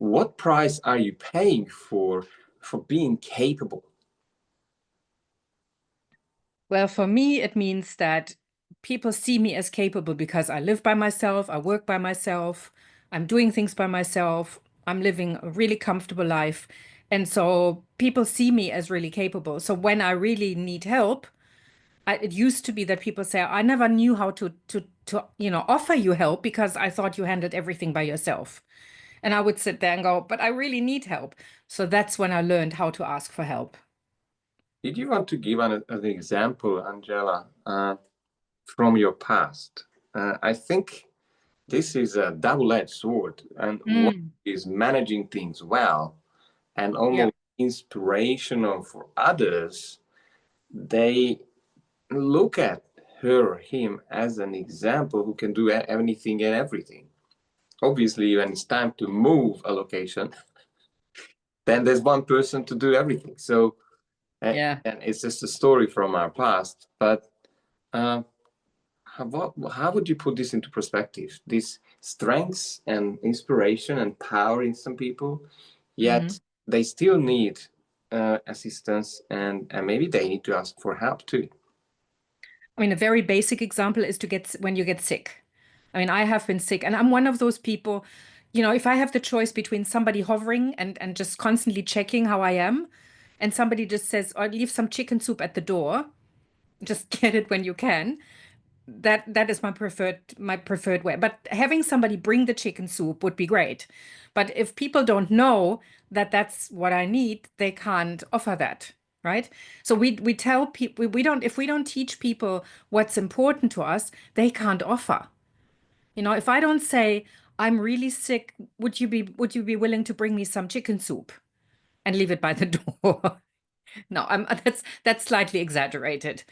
what price are you paying for being capable? Well, for me, it means that people see me as capable because I live by myself, I work by myself, I'm doing things by myself, I'm living a really comfortable life. And so people see me as really capable. So when I really need help, it used to be that people say, I never knew how to offer you help because I thought you handled everything by yourself. And I would sit there and go, but I really need help. So that's when I learned how to ask for help. Did you want to give an example, Angela, from your past? I think this is a double-edged sword, and one Mm, is managing things well and yeah. almost inspirational for others. They look at her or him as an example who can do anything and everything. Obviously, when it's time to move a location, then there's one person to do everything. So, Yeah. and it's just a story from our past. But uh, how would you put this into perspective? These strengths and inspiration and power in some people, Hmm. yet they still need assistance, and maybe they need to ask for help too. I mean, a very basic example is when you get sick. I mean, I have been sick, and I'm one of those people, if I have the choice between somebody hovering and just constantly checking how I am, and somebody just says, or leave some chicken soup at the door, just get it when you can. That is my preferred way. But having somebody bring the chicken soup would be great. But if people don't know that that's what I need, they can't offer that, right? So we tell people we don't if we don't teach people what's important to us, they can't offer. If I don't say I'm really sick, would you be willing to bring me some chicken soup and leave it by the door? No, that's slightly exaggerated.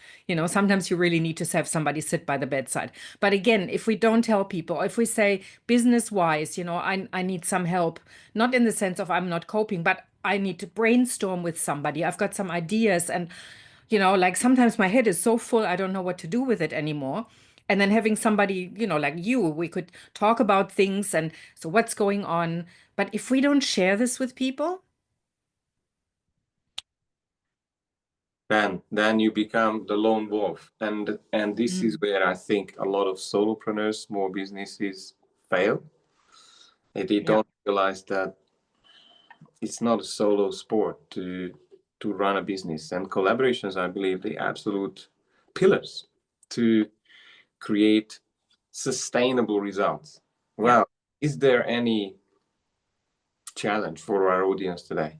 Sometimes you really need to have somebody sit by the bedside. But again, if we don't tell people, if we say business-wise, I need some help, not in the sense of I'm not coping, but I need to brainstorm with somebody. I've got some ideas and, like sometimes my head is so full, I don't know what to do with it anymore. And then having somebody, like you, we could talk about things and so what's going on. But if we don't share this with people, Then you become the lone wolf, and this is mm, where I think a lot of solopreneurs, small businesses fail. They yeah, don't realize that it's not a solo sport to run a business, and collaborations, I believe, the absolute pillars to create sustainable results. yeah. Well, is there any challenge for our audience today?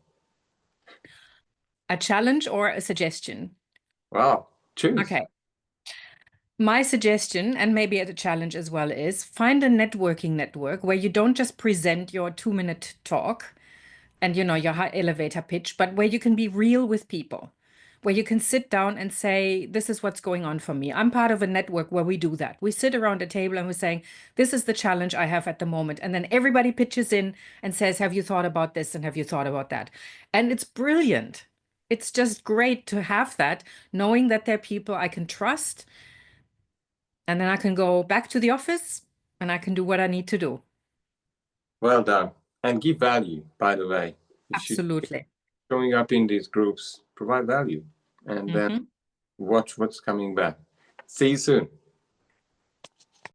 A challenge or a suggestion? Well, choose. Okay. My suggestion, and maybe a challenge as well, is find a networking network where you don't just present your 2-minute talk and your high elevator pitch, but where you can be real with people, where you can sit down and say, this is what's going on for me. I'm part of a network where we do that. We sit around a table and we're saying, this is the challenge I have at the moment. And then everybody pitches in and says, have you thought about this? And have you thought about that? And it's brilliant. It's just great to have that, knowing that there are people I can trust. And then I can go back to the office and I can do what I need to do. Well done. And give value, by the way. You should, Absolutely. showing up in these groups, provide value, and then Hmm. watch what's coming back. See you soon.